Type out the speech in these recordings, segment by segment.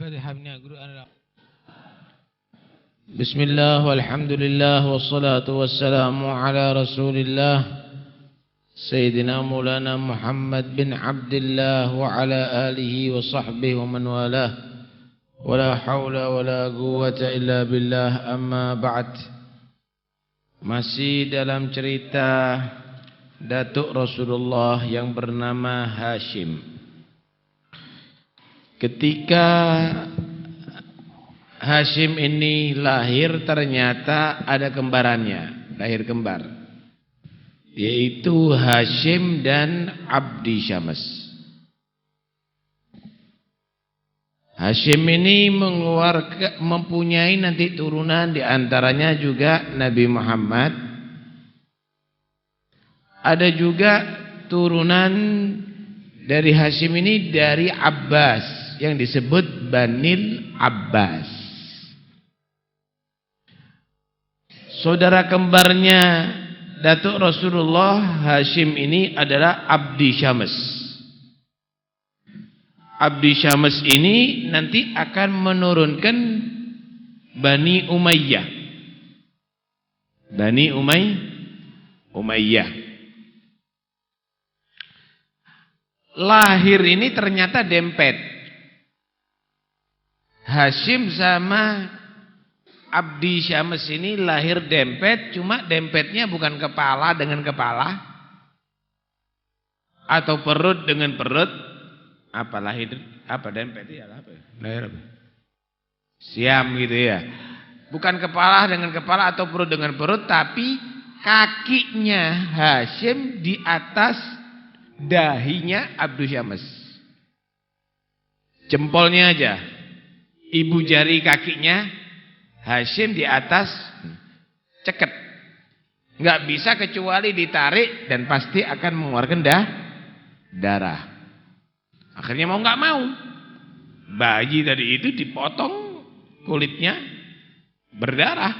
Al-Fatihah min Al-Quran. Bismillah walhamdulillah wassalatu wassalamu ala Rasulillah Sayyidina Maulana Muhammad bin Abdullah wa ala alihi wa sahbihi wa man walah. Wala haula wala quwwata illa billah, amma ba'd. Masih dalam cerita Datuk Rasulullah yang bernama Hashim. Ketika Hashim ini lahir, ternyata ada kembarannya, lahir kembar, yaitu Hashim dan Abdi Syams. Hashim ini mempunyai nanti turunan, diantaranya juga Nabi Muhammad. Ada juga turunan dari Hashim ini dari Abbas, yang disebut Banil Abbas. Saudara kembarnya Datuk Rasulullah Hashim ini adalah Abdi Syams. Abdi Syams ini nanti akan menurunkan Bani Umayyah. Bani Umayyah. Lahir ini ternyata dempet. Hashim sama Abdi Syams ini lahir dempet, cuma dempetnya bukan kepala dengan kepala atau perut dengan perut. Apa lahir apa dempet ya, apa? Lahir apa? Siam gitu ya. Bukan kepala dengan kepala atau perut dengan perut, tapi kakinya Hashim di atas dahinya Abdi Syams. Jempolnya aja. Ibu jari kakinya Hashim di atas ceket. Enggak bisa kecuali ditarik dan pasti akan mengeluarkan darah. Akhirnya mau enggak mau, bayi tadi itu dipotong kulitnya, berdarah.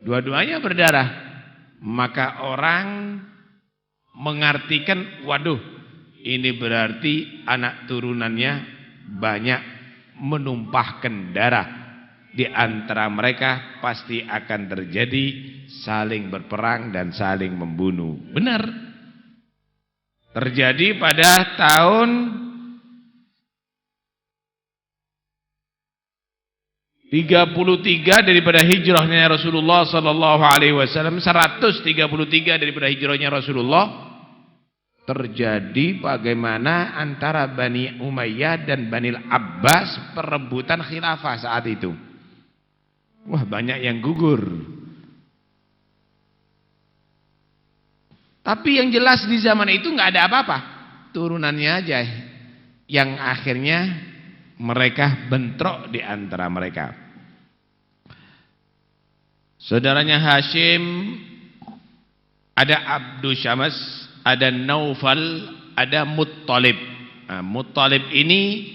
Dua-duanya berdarah. Maka orang mengartikan, waduh, ini berarti anak turunannya banyak menumpahkan darah. Di antara mereka pasti akan terjadi saling berperang dan saling membunuh. Benar. Terjadi pada tahun 33 daripada hijrahnya Rasulullah sallallahu alaihi wasallam, 133 daripada hijrahnya Rasulullah. Terjadi bagaimana antara Bani Umayyah dan Banil Abbas perebutan khilafah saat itu. Wah, banyak yang gugur. Tapi yang jelas di zaman itu nggak ada apa-apa. Turunannya aja yang akhirnya mereka bentrok di antara mereka. Saudaranya Hashim ada Abdu Syams, ada Naufal, ada Muttalib. Nah, Muttalib ini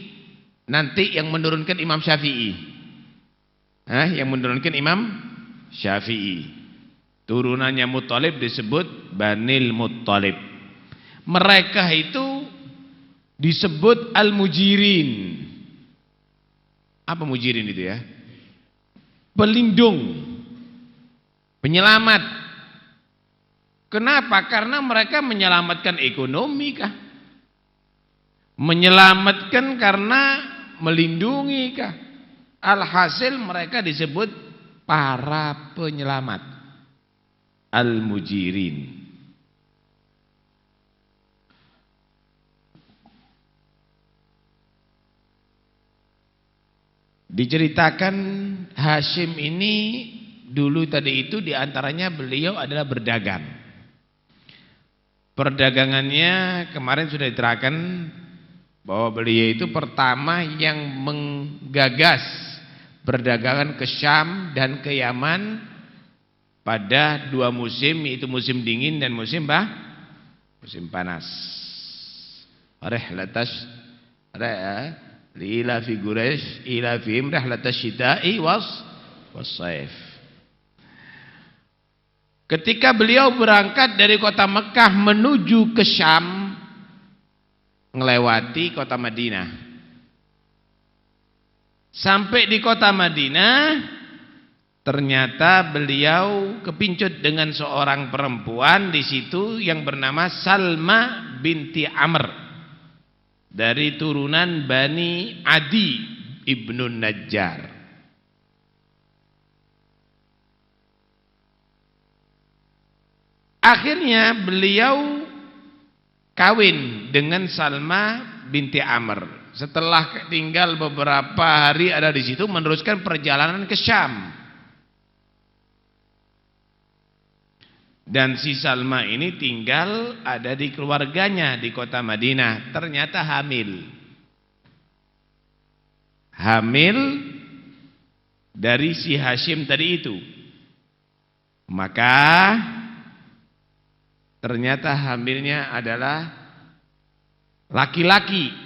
nanti yang menurunkan Imam Syafi'i. Yang menurunkan Imam Syafi'i. Turunannya Muttalib disebut Banil Muttalib. Mereka itu disebut Al-Mujirin. Apa mujirin itu ya? Pelindung, penyelamat. Kenapa? Karena mereka menyelamatkan ekonomi kah? Menyelamatkan karena melindungi kah? Alhasil mereka disebut para penyelamat. Al-Mujirin. Diceritakan Hashim ini dulu tadi itu diantaranya beliau adalah berdagang. Perdagangannya kemarin sudah diterangkan bahwa beliau itu pertama yang menggagas perdagangan ke Syam dan ke Yaman pada 2 musim, yaitu musim dingin dan musim panas. Ila fi Quraisy ila fihim rihlatash syita'i was-shaif. Ketika beliau berangkat dari kota Mekah menuju ke Syam, melewati kota Madinah. Sampai di kota Madinah, ternyata beliau kepincut dengan seorang perempuan di situ yang bernama Salma binti Amr dari turunan Bani Adi ibnu Najjar. Akhirnya beliau kawin dengan Salma binti Amr. Setelah tinggal beberapa hari ada di situ, meneruskan perjalanan ke Syam. Dan si Salma ini tinggal ada di keluarganya di kota Madinah. Ternyata hamil. Hamil dari si Hashim tadi itu. Maka ternyata hamilnya adalah laki-laki.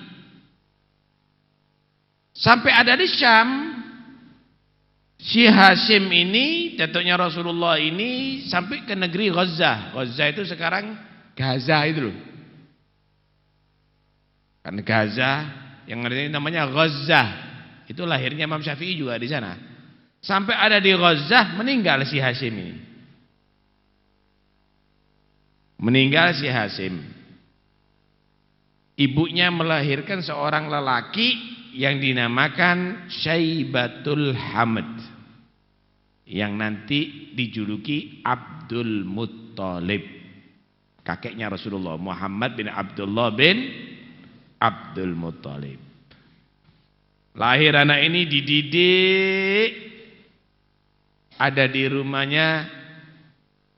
Sampai ada di Syam, si Hashim ini, datuknya Rasulullah ini sampai ke negeri Gaza. Gaza itu sekarang Gaza itu loh. Kan Gaza yang namanya Gaza. Itu lahirnya Imam Syafi'i juga di sana. Sampai ada di Gaza, meninggal si Hashim ini. Meninggal si Hashim. Ibunya melahirkan seorang lelaki yang dinamakan Syaibatul Hamd, yang nanti dijuluki Abdul Muttalib, kakeknya Rasulullah, Muhammad bin Abdullah bin Abdul Muttalib. Lahir anak ini dididik ada di rumahnya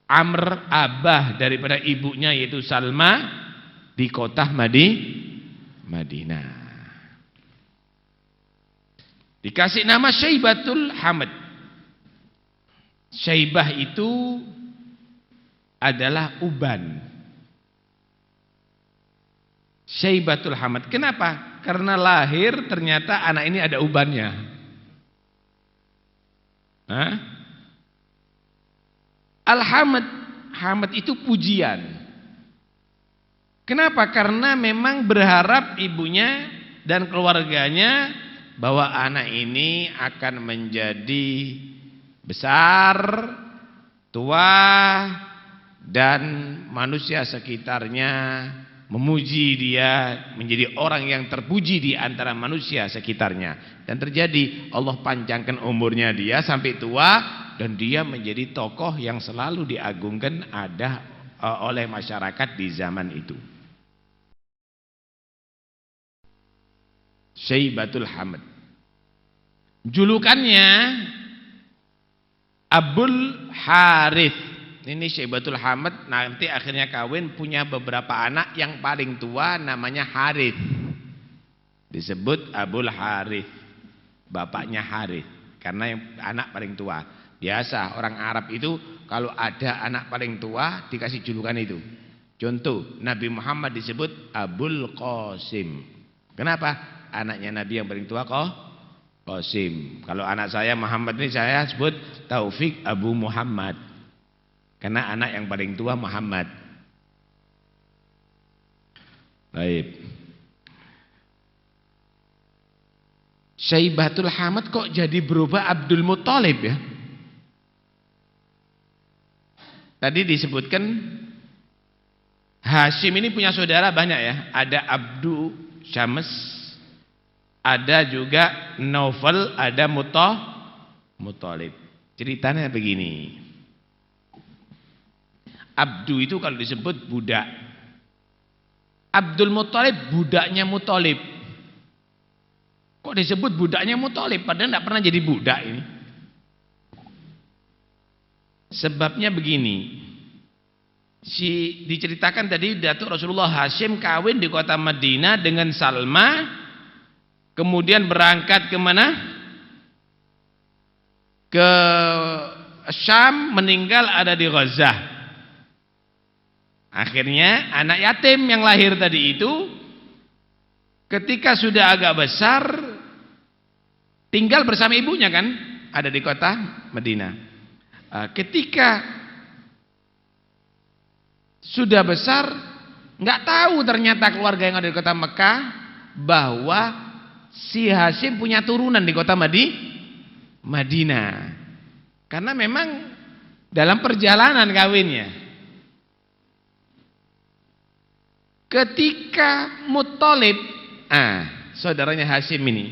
Amr, abah daripada ibunya yaitu Salma, di kota Madinah. Dikasih nama Syaibatul Hamd. Syaibah itu adalah uban. Syaibatul Hamd. Kenapa? Karena lahir ternyata anak ini ada ubannya. Hah? Al-Hamd, Hamd itu pujian. Kenapa? Karena memang berharap ibunya dan keluarganya bahwa anak ini akan menjadi besar, tua, dan manusia sekitarnya memuji dia, menjadi orang yang terpuji di antara manusia sekitarnya. Dan terjadi, Allah panjangkan umurnya dia sampai tua, dan dia menjadi tokoh yang selalu diagungkan ada oleh masyarakat di zaman itu. Syaibatul Hamd. Julukannya Abul Harith. Ini Syaibatul Hamd nanti akhirnya kawin, punya beberapa anak, yang paling tua namanya Harith. Disebut Abul Harith. Bapaknya Harith karena yang anak paling tua. Biasa orang Arab itu kalau ada anak paling tua dikasih julukan itu. Contoh, Nabi Muhammad disebut Abul Qasim. Kenapa? Anaknya Nabi yang paling tua Qasim. Kalau anak saya Muhammad ini saya sebut Taufik Abu Muhammad. Karena anak yang paling tua Muhammad. Baik. Syaibatul Hamd kok jadi berubah Abdul Muttalib ya? Tadi disebutkan Hashim ini punya saudara banyak ya. Ada Abdu Syams, ada juga Naufal, ada Muttalib. Ceritanya begini. Abdu itu kalau disebut budak. Abdul Muttalib budaknya Muttalib. Kok disebut budaknya Muttalib padahal tidak pernah jadi budak ini? Sebabnya begini. Diceritakan tadi Datuk Rasulullah Hashim kawin di kota Madinah dengan Salma, kemudian berangkat ke mana? Ke Syam, meninggal ada di Gaza. Akhirnya anak yatim yang lahir tadi itu ketika sudah agak besar tinggal bersama ibunya kan, ada di kota Madinah. Ketika sudah besar, nggak tahu ternyata keluarga yang ada di kota Mekah bahwa si Hashim punya turunan di kota Madinah. Karena memang dalam perjalanan kawinnya, ketika Muttalib, saudaranya Hashim ini,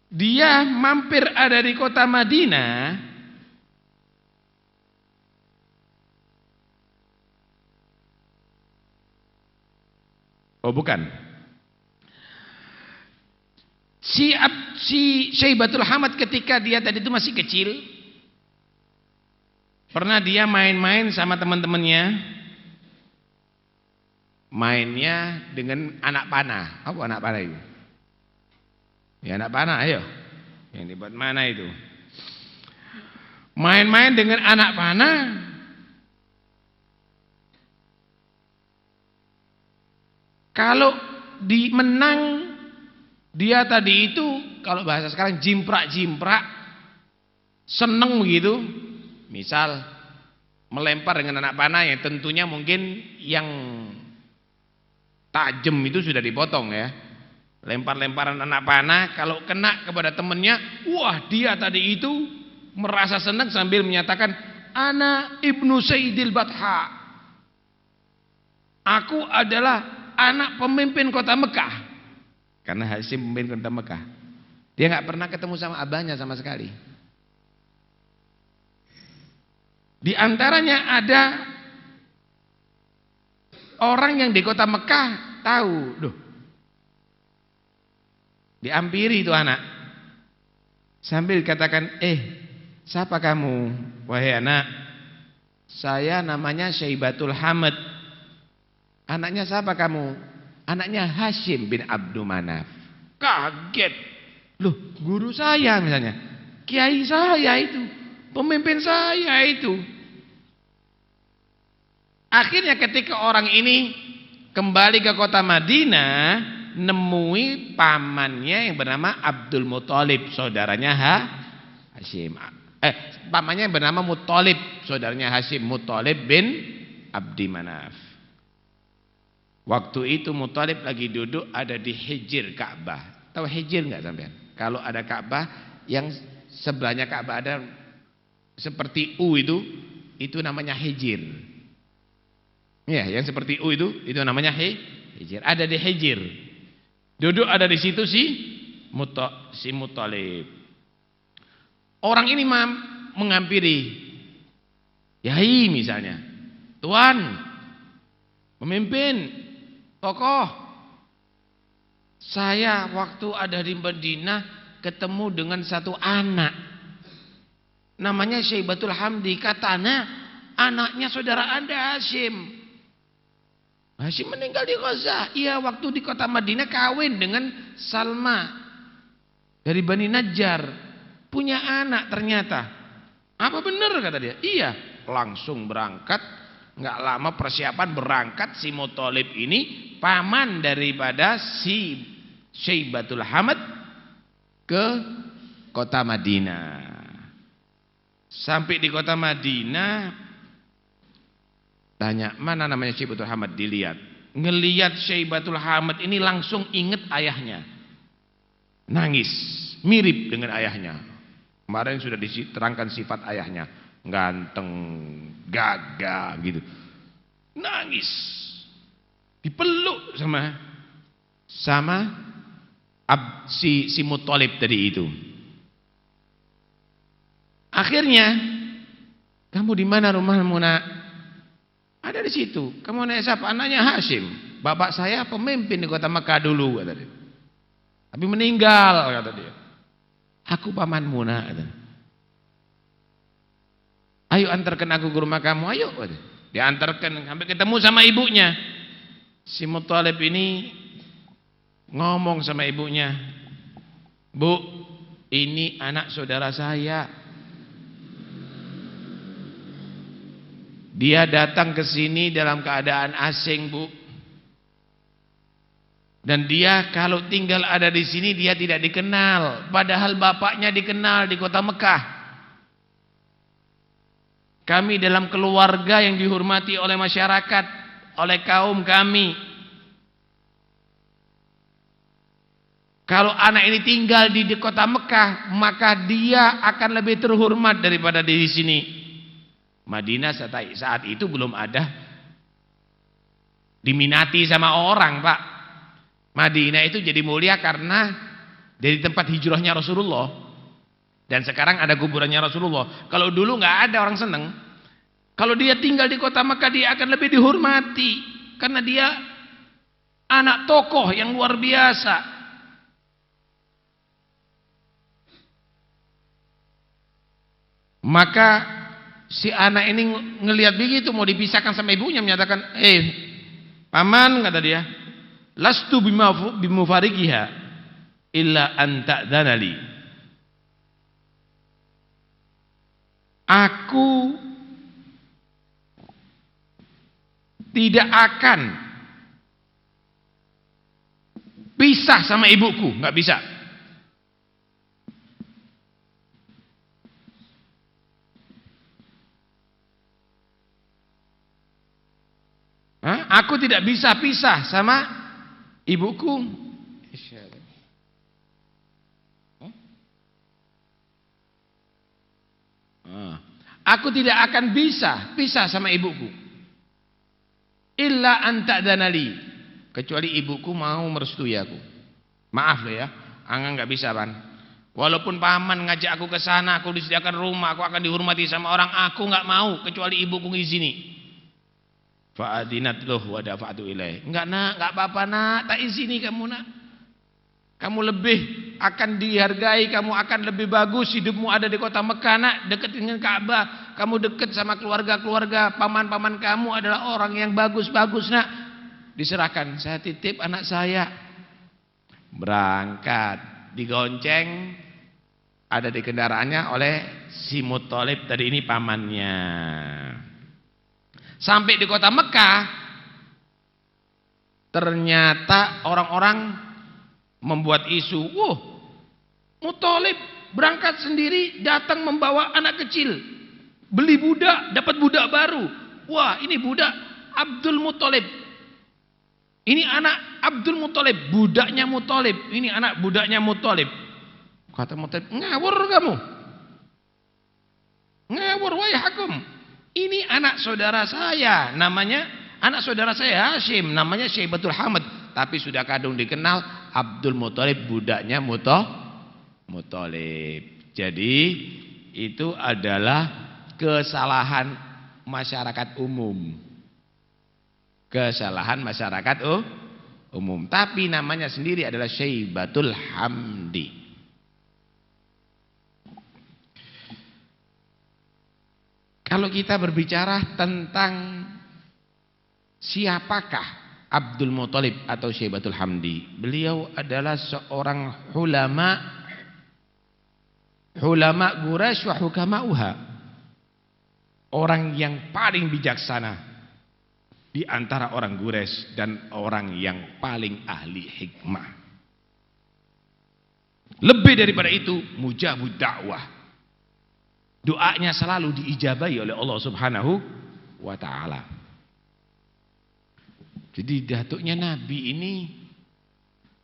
dia mampir ada di kota Madinah, oh bukan, si Syaibatul Hamad ketika dia tadi itu masih kecil, pernah dia main-main sama teman-temannya, mainnya dengan anak panah. Apa anak panah itu? Ya anak panah, ayo. Yang dibuat mana itu? Main-main dengan anak panah. Kalau menang dia tadi itu, kalau bahasa sekarang jimprak-jimprak, seneng begitu. Misal melempar dengan anak panah yang tentunya mungkin yang tajam itu sudah dipotong ya. Lempar-lemparan anak panah, kalau kena kepada temannya, wah dia tadi itu merasa senang sambil menyatakan, ana ibnu Sayyidil Batha, aku adalah anak pemimpin kota Mekah. Karena Hashim pemimpin kota Mekah. Dia nggak pernah ketemu sama abahnya sama sekali. Di antaranya ada orang yang di kota Mekah tahu, loh, diampiri itu anak. Sambil katakan, siapa kamu? Wahai anak, saya namanya Syaibatul Hamad. Anaknya siapa kamu? Anaknya Hashim bin Abdul Manaf. Kaget. Loh, guru saya misalnya, kiai saya itu, pemimpin saya itu. Akhirnya ketika orang ini kembali ke kota Madinah, nemui pamannya yang bernama Abdul Muttalib, saudaranya Hashim. Pamannya yang bernama Muttalib, saudaranya Hashim, Muttalib bin Abdi Manaf. Waktu itu Muttalib lagi duduk ada di Hijr Ka'bah. Tahu Hijr enggak sampean? Kalau ada Ka'bah yang sebelahnya Ka'bah ada seperti U itu namanya Hijr. Ya, yang seperti U itu namanya Hijr. Ada di Hijr. Duduk ada di situ si Muttalib. Orang ini menghampiri. Yai misalnya. Tuan, pemimpin, tokoh, saya waktu ada di Madinah ketemu dengan satu anak namanya Syaibatul Hamdi, katanya anaknya saudara Anda Hashim. Hashim meninggal di Gaza. Iya, waktu di kota Madinah kawin dengan Salma dari Bani Najjar, punya anak ternyata. Apa benar kata dia? Iya, langsung berangkat. Nggak lama persiapan berangkat si Muttalib ini, paman daripada si Syaibatul Hamad, ke kota Madinah. Sampai di kota Madinah, tanya mana namanya Syaibatul Hamad, dilihat. Ngelihat Syaibatul Hamad ini langsung ingat ayahnya. Nangis, mirip dengan ayahnya. Kemarin sudah diterangkan sifat ayahnya. Ganteng, gagah gitu. Nangis. Dipeluk sama si Muttalib tadi itu. Akhirnya, kamu di mana rumahmu nak? Ada di situ. Kamu nanya siapa? Anaknya Hashim. Bapak saya pemimpin di kota Mekah dulu kata dia. Tapi meninggal kata dia. Aku pamanmu nak kata dia. Ayo antarkan aku ke rumah kamu, ayo. Diantarkan sampai ketemu sama ibunya. Si Muttalib ini ngomong sama ibunya, Bu, ini anak saudara saya. Dia datang ke sini dalam keadaan asing, Bu. Dan dia kalau tinggal ada di sini dia tidak dikenal, padahal bapaknya dikenal di kota Mekah. Kami dalam keluarga yang dihormati oleh masyarakat, oleh kaum kami. Kalau anak ini tinggal di kota Mekah, maka dia akan lebih terhormat daripada di sini. Madinah saat itu belum ada diminati sama orang, Pak. Madinah itu jadi mulia karena dari tempat hijrahnya Rasulullah. Dan sekarang ada kuburannya Rasulullah. Kalau dulu nggak ada orang seneng. Kalau dia tinggal di kota Mekah, dia akan lebih dihormati karena dia anak tokoh yang luar biasa. Maka si anak ini ngelihat begitu, mau dipisahkan sama ibunya, menyatakan, paman, kata dia, lastu bimufarikiha illa an ta'dhanali. Aku tidak akan pisah sama ibuku, nggak bisa. Aku tidak bisa pisah sama ibuku. Aku tidak akan bisa pisah sama ibuku. Illa an ta'dhanali, kecuali ibuku mau merestui aku. Maaf loh ya, Angga nggak bisa, Pan. Walaupun paman ngajak aku ke sana, aku disediakan rumah, aku akan dihormati sama orang, aku nggak mau kecuali ibuku ngizini. Fa'adinat loh wa dafa'tu ilaih. Enggak nak, enggak apa-apa nak, tak izini kamu nak. Kamu lebih akan dihargai, kamu akan lebih bagus, hidupmu ada di kota Mekah nak, dekat dengan Ka'bah, kamu dekat sama keluarga-keluarga, paman-paman kamu adalah orang yang bagus-bagus nak. Diserahkan, saya titip anak saya. Berangkat, digonceng, ada di kendaraannya oleh si Muthalib tadi ini pamannya. Sampai di kota Mekah, ternyata orang-orang membuat isu, Muthalib berangkat sendiri, datang membawa anak kecil, beli budak, dapat budak baru. Wah, ini budak Abdul Muthalib. Ini anak Abdul Muthalib, budaknya Muthalib. Ini anak budaknya Muthalib. Kata Muthalib, ngawur kamu. Ngawur wayhakum. Ini anak saudara saya, namanya anak saudara saya Hashim, namanya Syaibatul Hamad, tapi sudah kadung dikenal Abdul Muthalib, budaknya Muthalib. Jadi itu adalah kesalahan masyarakat umum. Kesalahan masyarakat umum, tapi namanya sendiri adalah Syaibatul Hamdi. Kalau kita berbicara tentang siapakah Abdul Muthalib atau Syaibatul Hamdi, beliau adalah seorang ulama Quraisy wa hukamauha, orang yang paling bijaksana di antara orang Quraisy dan orang yang paling ahli hikmah. Lebih daripada itu, mujabud dakwah. Doanya selalu diijabahi oleh Allah Subhanahu wa ta'ala. Jadi datuknya Nabi ini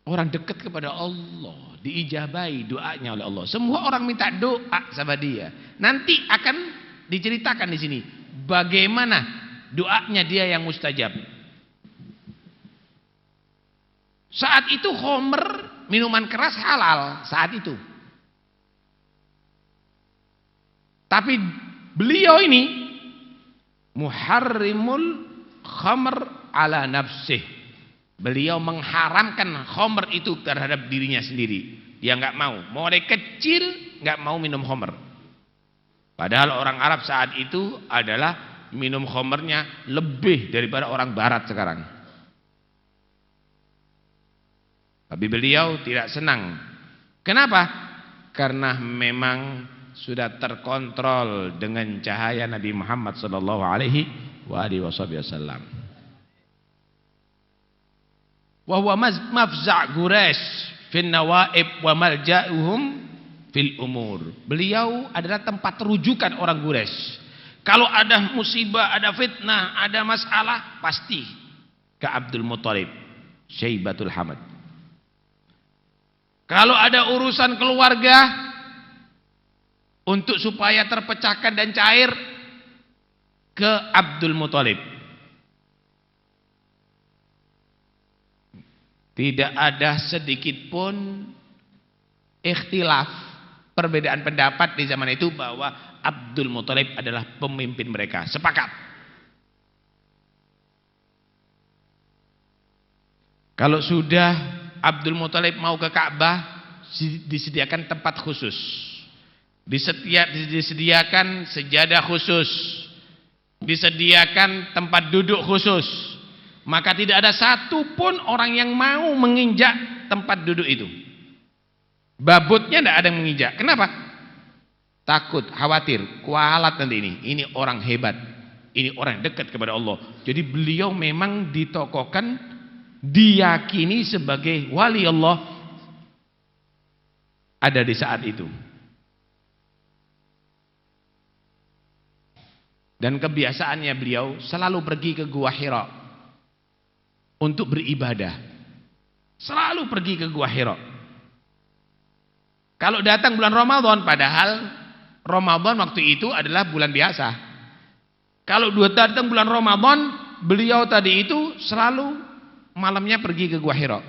orang dekat kepada Allah, diijabahi doanya oleh Allah. Semua orang minta doa sama dia. Nanti akan diceritakan di sini bagaimana doanya dia yang mustajab. Saat itu khamr, minuman keras halal saat itu. Tapi beliau ini muharrimul khamr ala nafsih. Beliau mengharamkan khamr itu terhadap dirinya sendiri. Dia enggak mau. Mulai kecil enggak mau minum khamr. Padahal orang Arab saat itu adalah minum khamrnya lebih daripada orang barat sekarang. Tapi beliau tidak senang. Kenapa? Karena memang sudah terkontrol dengan cahaya Nabi Muhammad sallallahu alaihi wasallam. Wa huwa mafza' Quraisy fin nawaib wa malja'uhum fil umur. Beliau adalah tempat rujukan orang Quraisy. Kalau ada musibah, ada fitnah, ada masalah, pasti ke Abdul Muthalib, Syaibatul Hamad. Kalau ada urusan keluarga, untuk supaya terpecahkan dan cair, ke Abdul Muthalib. Tidak ada sedikit pun ikhtilaf, perbedaan pendapat di zaman itu bahwa Abdul Muthalib adalah pemimpin mereka. Sepakat. Kalau sudah Abdul Muthalib mau ke Ka'bah, disediakan tempat khusus. Disediakan sejadah khusus. Disediakan tempat duduk khusus. Maka tidak ada satupun orang yang mau menginjak tempat duduk itu. Babutnya tidak ada yang menginjak. Kenapa? Takut, khawatir, kualat nanti ini. Ini orang hebat. Ini orang dekat kepada Allah. Jadi beliau memang ditokohkan, diyakini sebagai wali Allah ada di saat itu. Dan kebiasaannya beliau selalu pergi ke Gua Hira untuk beribadah. Selalu pergi ke Gua Hira. Kalau datang bulan Ramadan, padahal Ramadan waktu itu adalah bulan biasa. Kalau datang bulan Ramadan, beliau tadi itu selalu malamnya pergi ke Gua Hira.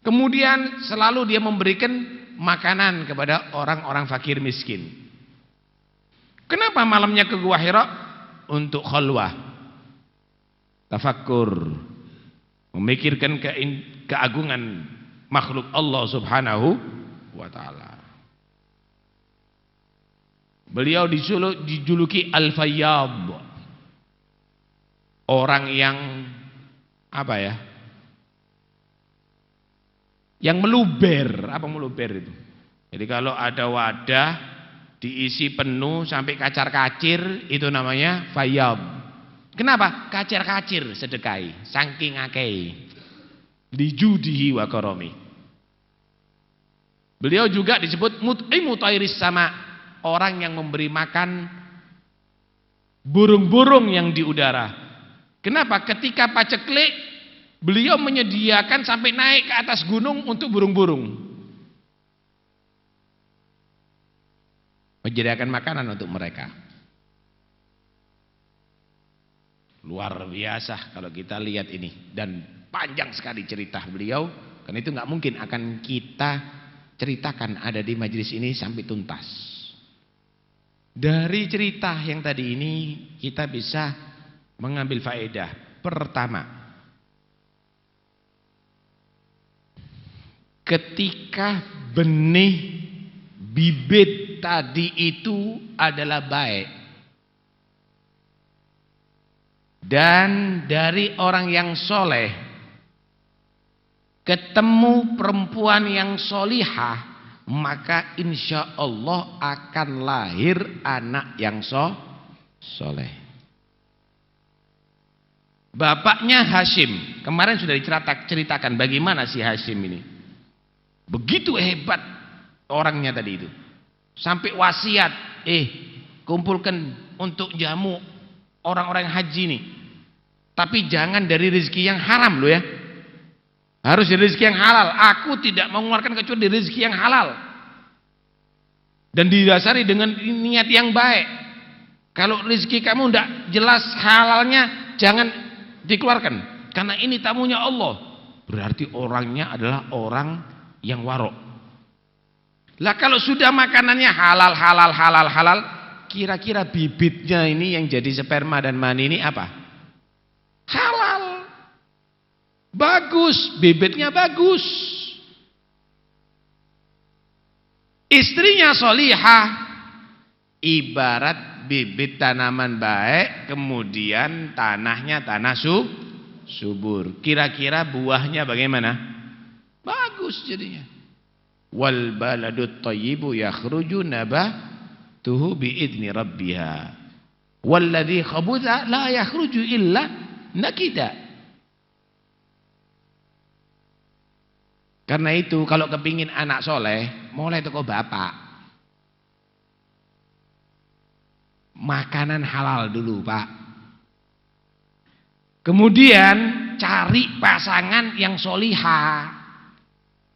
Kemudian selalu dia memberikan makanan kepada orang-orang fakir miskin. Kenapa malamnya ke Gua Hira? Untuk khalwah. Tafakkur, memikirkan keagungan makhluk Allah Subhanahu wa ta'ala. Beliau dijuluki Al-Fayyad, orang yang apa ya, yang meluber. Apa meluber itu? Jadi kalau ada wadah diisi penuh sampai kacar-kacir, itu namanya fayyad. Kenapa? Kacer-kacir sedekai, saking akei, lijudihi wa karomi. Beliau juga disebut mut'imu tairis sama, orang yang memberi makan burung-burung yang di udara. Kenapa? Ketika paceklik, beliau menyediakan sampai naik ke atas gunung untuk burung-burung, menyediakan makanan untuk mereka. Luar biasa kalau kita lihat ini, dan panjang sekali cerita beliau, karena itu nggak mungkin akan kita ceritakan ada di majelis ini sampai tuntas. Dari cerita yang tadi ini kita bisa mengambil faedah. Pertama, ketika benih bibit tadi itu adalah baik, dan dari orang yang soleh ketemu perempuan yang solihah, maka insya Allah akan lahir anak yang soleh. Bapaknya Hashim, kemarin sudah diceritakan bagaimana si Hashim ini. Begitu hebat orangnya tadi itu, sampai wasiat, kumpulkan untuk jamu orang-orang haji nih, tapi jangan dari rezeki yang haram loh ya, harus dari rezeki yang halal. Aku tidak mengeluarkan kecuali dari rezeki yang halal dan didasari dengan niat yang baik. Kalau rezeki kamu tidak jelas halalnya, jangan dikeluarkan, karena ini tamunya Allah. Berarti orangnya adalah orang yang warok. Lah kalau sudah makanannya halal, kira-kira bibitnya ini yang jadi sperma dan mani ini apa? Halal. Bagus, bibitnya bagus. Istrinya solihah, ibarat bibit tanaman baik, kemudian tanahnya tanah subur. Kira-kira buahnya bagaimana? Bagus jadinya. Wal baladut thayyibu yakhruju nabatuhu biidzni rabbiha walladzi khabutha la yakhruju illa nakida. Karena itu kalau kepingin anak soleh, mulai toko bapak, makanan halal dulu pak, kemudian cari pasangan yang solihah.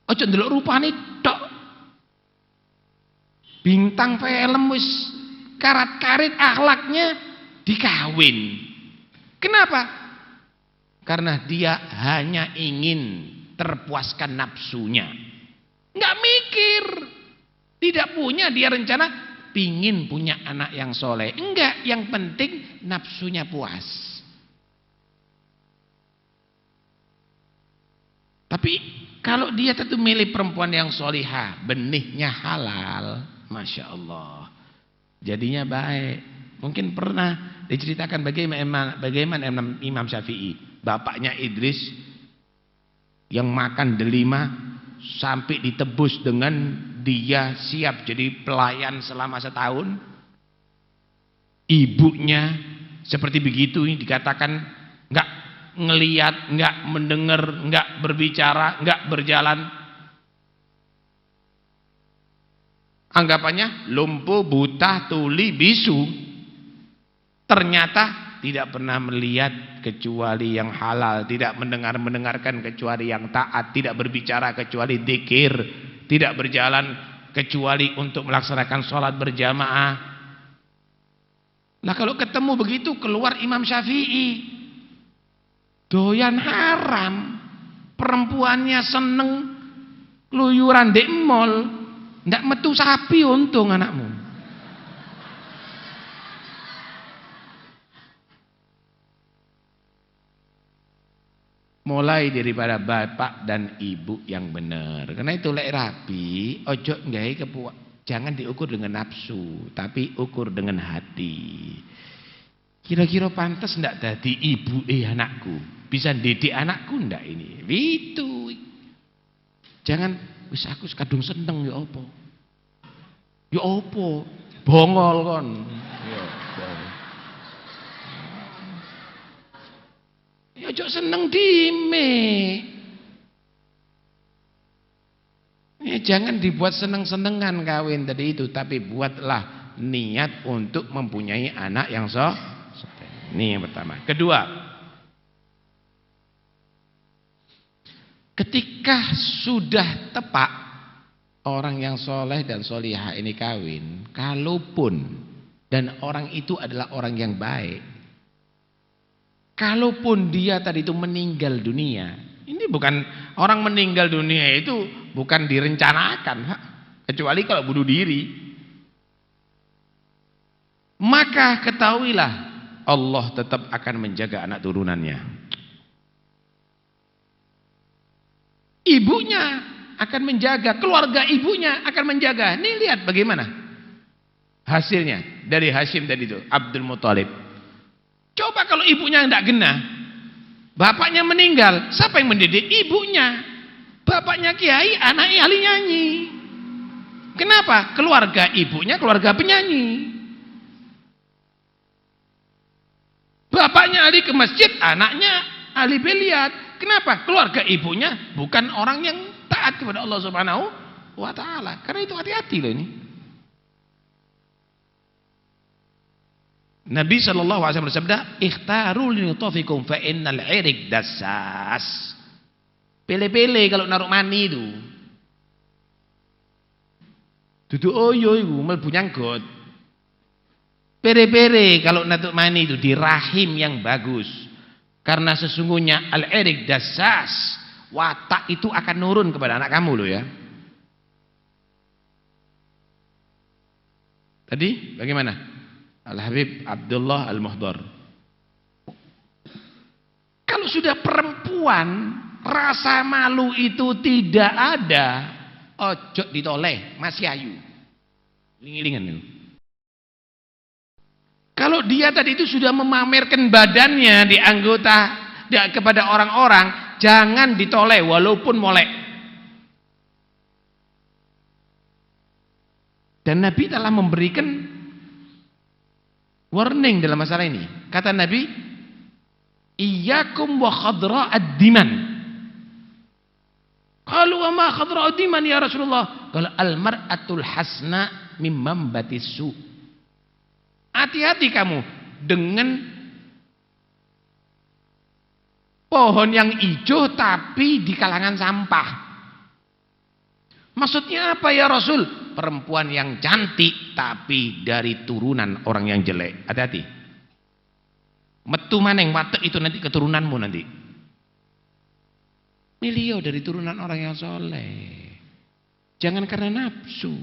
Aja ndelok rupane tok. Bintang film wis karat-karit akhlaknya dikawin. Kenapa? Karena dia hanya ingin terpuaskan nafsunya. Enggak mikir. Tidak punya dia rencana pingin punya anak yang soleh. Enggak, yang penting nafsunya puas. Tapi kalau dia tentu milih perempuan yang solihah, benihnya halal, Masya Allah, jadinya baik. Mungkin pernah diceritakan bagaimana Imam Syafi'i, bapaknya Idris yang makan delima sampai ditebus dengan dia siap jadi pelayan selama setahun. Ibunya seperti begitu, ini dikatakan enggak ngelihat, enggak mendengar, enggak berbicara, enggak berjalan. Anggapannya lumpuh, buta, tuli, bisu. Ternyata tidak pernah melihat kecuali yang halal, tidak mendengarkan kecuali yang taat, tidak berbicara kecuali dzikir, tidak berjalan kecuali untuk melaksanakan sholat berjamaah. Nah kalau ketemu begitu keluar Imam Syafi'i, doyan haram, perempuannya seneng keluyuran di mall, ndak metu sapi untung anakmu. Mulai daripada bapak dan ibu yang benar. Karena itu lek rapi, ojo nggawe kepuak. Jangan diukur dengan nafsu, tapi ukur dengan hati. Kira-kira pantas ndak dadi ibu anakku? Bisa didik anakku ndak ini? Itu. Jangan wis aku kadung seneng ya apa? Ya apa? Bongol kon. Ya apa? Ya ojo seneng dime. Ya jangan dibuat seneng-senengan kawin tadi itu, tapi buatlah niat untuk mempunyai anak yang ini yang pertama. Kedua, ketika sudah tepat orang yang soleh dan solihah ini kawin, kalaupun dan orang itu adalah orang yang baik, kalaupun dia tadi itu meninggal dunia, ini bukan orang meninggal dunia itu bukan direncanakan, kecuali kalau bunuh diri. Maka ketahuilah Allah tetap akan menjaga anak turunannya. Ibunya akan menjaga, keluarga ibunya akan menjaga. Nih lihat bagaimana hasilnya dari Hashim tadi itu, Abdul Muthalib. Coba kalau ibunya tidak genah, bapaknya meninggal, siapa yang mendidik? Ibunya. Bapaknya kiai, anaknya ahli nyanyi. Kenapa? Keluarga ibunya keluarga penyanyi. Bapaknya ahli ke masjid, anaknya ahli biliat. Kenapa? Keluarga ibunya bukan orang yang taat kepada Allah Subhanahu wa taala. Karena itu hati-hati loh ini. Nabi SAW bersabda, "Ikhtaru linutafikum fa innal 'irik dassas." Pilih-pilih kalau naruh mani itu. Dudu oyo iku mlebu nyanggot. Pere-pere kalau naruh mani itu di rahim yang bagus. Karena sesungguhnya al-irik dassas, watak itu akan nurun kepada anak kamu loh ya. Tadi bagaimana? Al-Habib Abdullah Al-Muhdar. Kalau sudah perempuan, rasa malu itu tidak ada, ojo ditoleh, masih ayu. Ling-lingan itu. Kalau dia tadi itu sudah memamerkan badannya di anggota kepada orang-orang, jangan ditoleh walaupun molek. Dan Nabi telah memberikan warning dalam masalah ini. Kata Nabi, "Iyyakum wa khadra'ad-diman." Qalu wa ma khadra'ud-diman ya Rasulullah? Qala al-mar'atul hasna mimman batisu. Hati-hati kamu dengan pohon yang hijau tapi di kalangan sampah. Maksudnya apa ya Rasul? Perempuan yang cantik tapi dari turunan orang yang jelek. Hati-hati. Metu maneng watek itu nanti keturunanmu nanti. Milio dari turunan orang yang soleh. Jangan karena nafsu.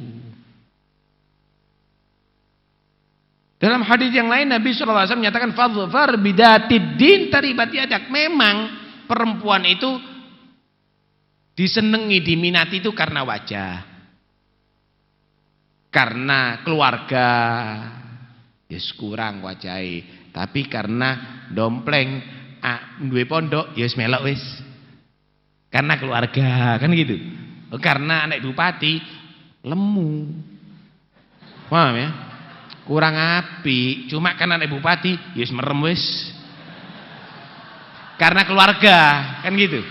Dalam hadis yang lain Nabi SAW menyatakan fadhfar bidatid din taribat yadak. Memang perempuan itu disenangi, diminati itu karena wajah, karena keluarga. Yes kurang wajahi, tapi karena dompleng duwe pondok yes melok wis. Karena keluarga kan gitu. Karena anak bupati lemu. Paham ya? Kurang api, cuma kan anak bupati yes merem wis. Karena keluarga, kan gitu.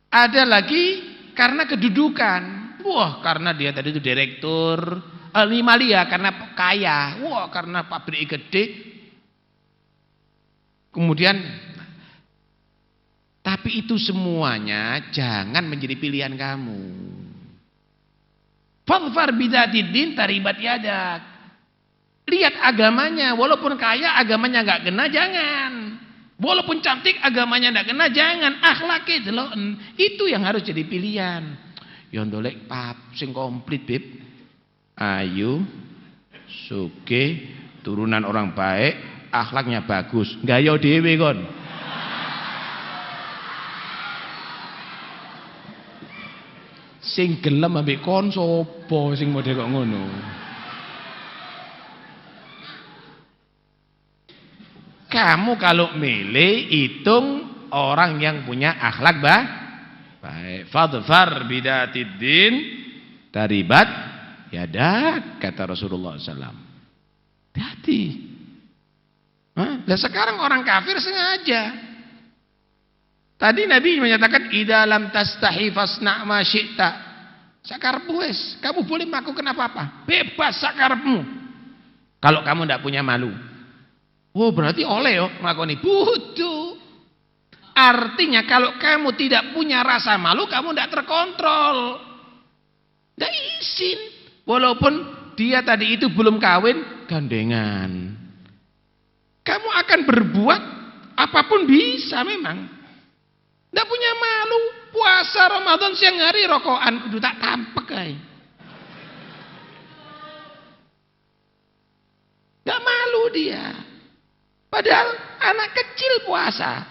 Ada lagi karena kedudukan. Wah, karena dia tadi itu direktur Limalia karena kaya. Wah, karena pabrik gede. Kemudian tapi itu semuanya jangan menjadi pilihan kamu. Fadhfar bidzatid taribat yadak. Lihat agamanya, walaupun kaya agamanya enggak kena jangan. Walaupun cantik agamanya enggak kena jangan. Akhlaknya delok. Itu yang harus jadi pilihan. Ya ndolek pap sing komplit, Bib. Ayu, sugih, turunan orang baik, akhlaknya bagus. Gaya dhewe kon. Sing gelem ambek kon sapa sing model kok ngono. Kamu kalau milih hitung orang yang punya akhlak baik. Fadhfar bidatid din taribat yadak kata Rasulullah SAW. Hati. Lah sekarang orang kafir sengaja. Tadi Nabi menyatakan idza lam tastahi fasna ma syi'ta. Sakarepmu wis, kamu boleh melakukan apa-apa. Bebas sakarepmu. Kalau kamu tidak punya malu. Oh, berarti oleh yo nglakoni. Bodoh. Artinya kalau kamu tidak punya rasa malu, kamu tidak terkontrol. Tidak izin. Walaupun dia tadi itu belum kawin, gandengan. Kamu akan berbuat apapun bisa memang. Tidak punya malu. Puasa Ramadan siang hari rokokan kudu tak tampek ae. Tidak malu dia. Padahal anak kecil puasa.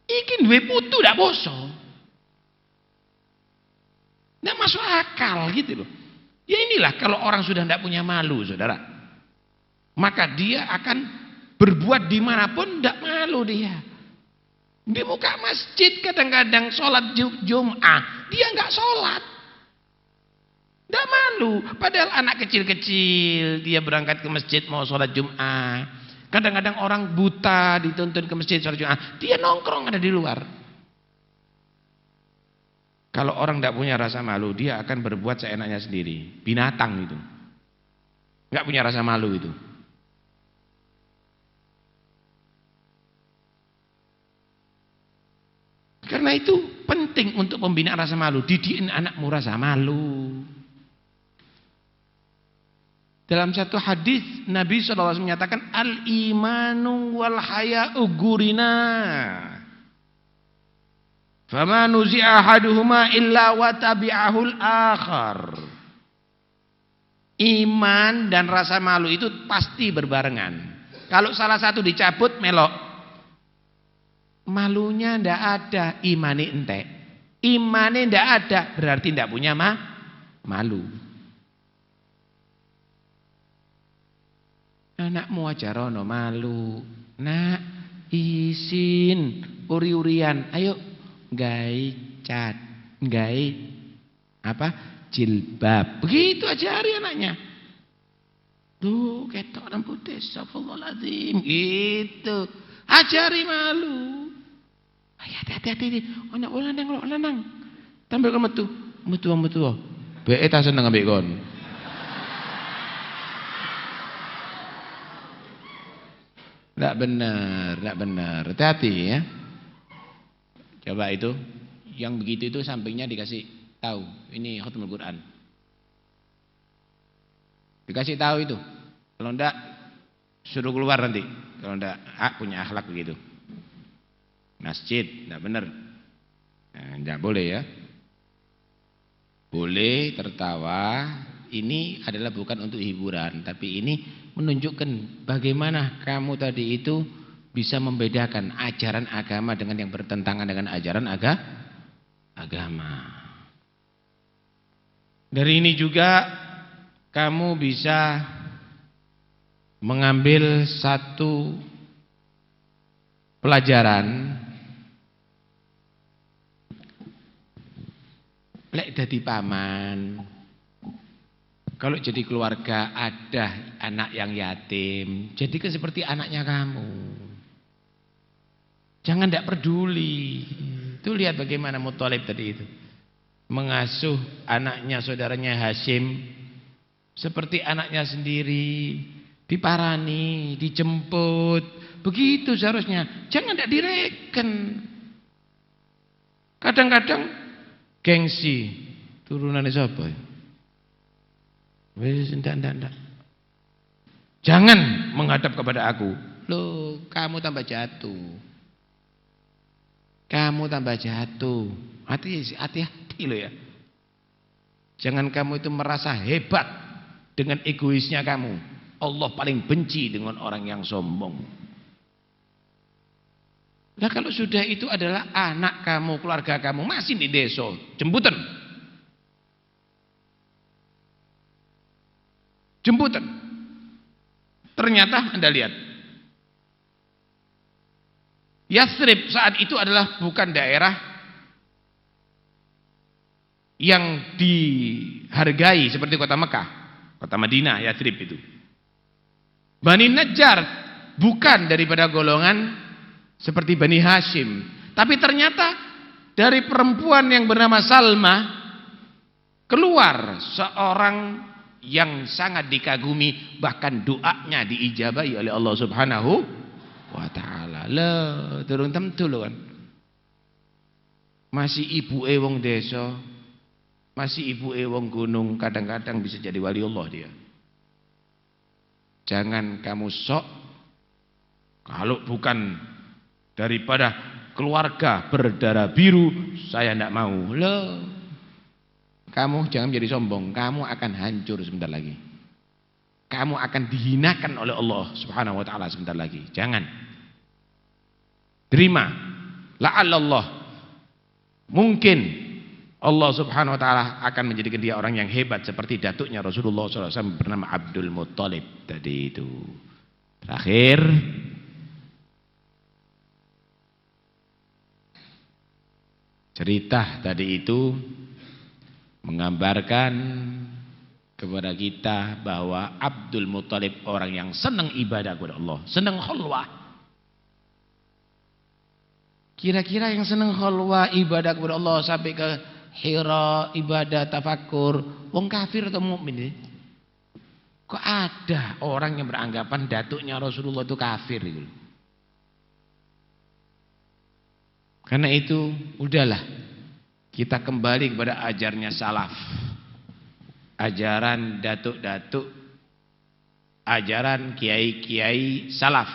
Iki duwe putu tidak poso. Tidak masuk akal gitu loh. Ya inilah kalau orang sudah tidak punya malu, saudara. Maka dia akan berbuat dimanapun tidak malu dia. Di muka masjid kadang-kadang sholat Jum'ah, dia nggak sholat. Tidak malu. Padahal anak kecil-kecil dia berangkat ke masjid mau sholat Jum'ah. Kadang-kadang orang buta dituntun ke masjid sholat Jum'ah, dia nongkrong ada di luar. Kalau orang tidak punya rasa malu, dia akan berbuat seenaknya sendiri. Binatang itu. Nggak punya rasa malu itu. Karena itu penting untuk pembinaan rasa malu. Didikin anakmu rasa malu. Dalam satu hadis Nabi SAW menyatakan al-imanu wal haya'u gurina. Fama nuzi'a ahaduhuma illa wa tabi'ahul akhar. Iman dan rasa malu itu pasti berbarengan. Kalau salah satu dicabut melok. Malunya ndak ada, imane entek. Imane ndak ada, berarti ndak punya malu. Anakmu aja rono malu. Nak, isin uri-urian. Ayo gawe cat, gawe apa? Jilbab. Begitu ajari anaknya. Tuh, ketok rambutnya, astagfirullahaladzim. Gitu. Ajari malu. Hati-hati. Anak lanang. Tampil ke metu. Metu. Be ta seneng ambek kon. Enggak benar. Hati-hati ya. Coba itu yang begitu itu sampingnya dikasih tahu, ini khatamul Quran. Dikasih tahu itu. Kalau enggak suruh keluar nanti. Kalau enggak punya akhlak begitu. Masjid enggak benar. Nah, enggak boleh ya. Boleh tertawa, ini adalah bukan untuk hiburan, tapi ini menunjukkan bagaimana kamu tadi itu bisa membedakan ajaran agama dengan yang bertentangan dengan ajaran agama. Dari ini juga kamu bisa mengambil satu pelajaran. Lek dadi paman, kalau jadi keluarga ada anak yang yatim, jadikan seperti anaknya kamu. Jangan tidak peduli. Itu lihat bagaimana Muthalib tadi itu mengasuh anaknya saudaranya Hashim seperti anaknya sendiri, diparani, dijemput, begitu seharusnya. Jangan tidak direken. Kadang-kadang gengsi, turunannya siapa? Wis ndak. Jangan menghadap kepada aku. Loh, kamu tambah jatuh. Kamu tambah jatuh. Hati-hati loh ya. Jangan kamu itu merasa hebat dengan egoisnya kamu. Allah paling benci dengan orang yang sombong. Nah kalau sudah itu adalah anak kamu, keluarga kamu, masih di desa, jemputan. Jemputan. Ternyata Anda lihat, Yathrib saat itu adalah bukan daerah yang dihargai seperti kota Mekah, kota Madinah, Yathrib itu. Bani Najjar bukan daripada golongan seperti Bani Hashim, tapi ternyata dari perempuan yang bernama Salma keluar seorang yang sangat dikagumi, bahkan doanya diijabahi oleh Allah Subhanahu wa ta'ala. Lah, durung tentu lho kan. Masih ibuke wong desa, masih ibuke wong gunung, kadang-kadang bisa jadi wali Allah dia. Jangan kamu sok kalau bukan daripada keluarga berdarah biru, saya tidak mau. Loh, kamu jangan menjadi sombong. Kamu akan hancur sebentar lagi. Kamu akan dihinakan oleh Allah Subhanahu wa ta'ala sebentar lagi. Jangan. Terima. La'allallah. Mungkin Allah Subhanahu wa ta'ala akan menjadikan dia orang yang hebat seperti datuknya Rasulullah SAW bernama Abdul Muthalib tadi itu. Terakhir, cerita tadi itu menggambarkan kepada kita bahwa Abdul Muthalib orang yang senang ibadah kepada Allah, senang khulwah. Kira-kira yang senang khulwah ibadah kepada Allah sampai ke Hira, ibadah tafakkur, wong kafir atau mukmin ini? Kok ada orang yang beranggapan datuknya Rasulullah itu kafir gitu. Karena itu udahlah, kita kembali kepada ajarnya salaf, ajaran datuk-datuk, ajaran kiai-kiai salaf,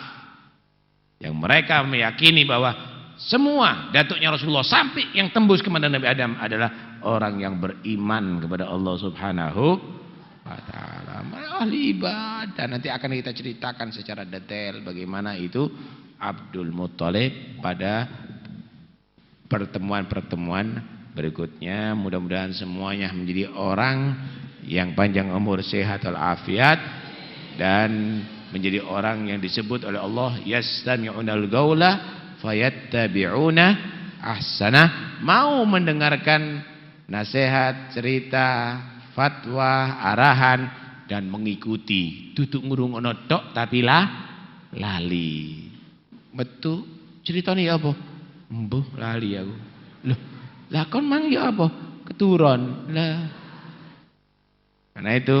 yang mereka meyakini bahwa semua datuknya Rasulullah sampai yang tembus kepada Nabi Adam adalah orang yang beriman kepada Allah Subhanahu wa ta'ala, ahli ibadah. Nanti akan kita ceritakan secara detail bagaimana itu Abdul Muthalib pada pertemuan-pertemuan berikutnya. Mudah-mudahan semuanya menjadi orang yang panjang umur, sehat walafiat, dan menjadi orang yang disebut oleh Allah yastami'unal qaula fayattabi'una ahsana, mau mendengarkan nasihat, cerita, fatwa, arahan, dan mengikuti. Duduk ngurungono tok tapi lali. Betul ceritanya apa? Mbuh lali aku. Loh, lah kon mang ya apa? Keturun. Lah. Karena itu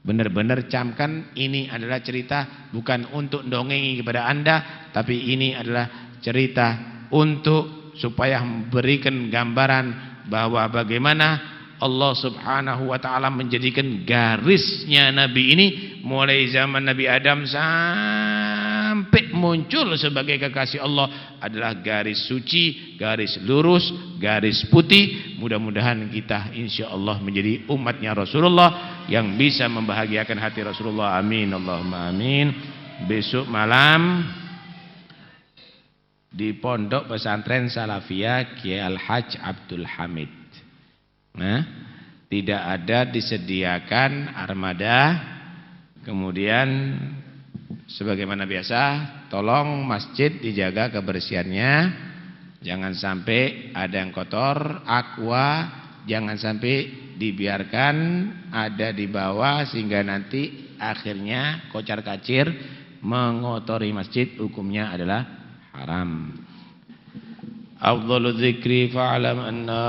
benar-benar camkan, ini adalah cerita bukan untuk dongeng kepada Anda, tapi ini adalah cerita untuk supaya memberikan gambaran bahwa bagaimana Allah subhanahu wa ta'ala menjadikan garisnya Nabi ini mulai zaman Nabi Adam sampai muncul sebagai kekasih Allah adalah garis suci, garis lurus, garis putih. Mudah-mudahan kita insya Allah menjadi umatnya Rasulullah yang bisa membahagiakan hati Rasulullah. Amin, Allahumma amin. Besok malam di Pondok Pesantren Salafiyah Kiai Al-Hajj Abdul Hamid, nah, tidak ada disediakan armada. Kemudian sebagaimana biasa, tolong masjid dijaga kebersihannya, jangan sampai ada yang kotor. Aqua jangan sampai dibiarkan ada di bawah sehingga nanti akhirnya kocar kacir mengotori masjid, hukumnya adalah haram. Afdhalu dzikri fa'lam anna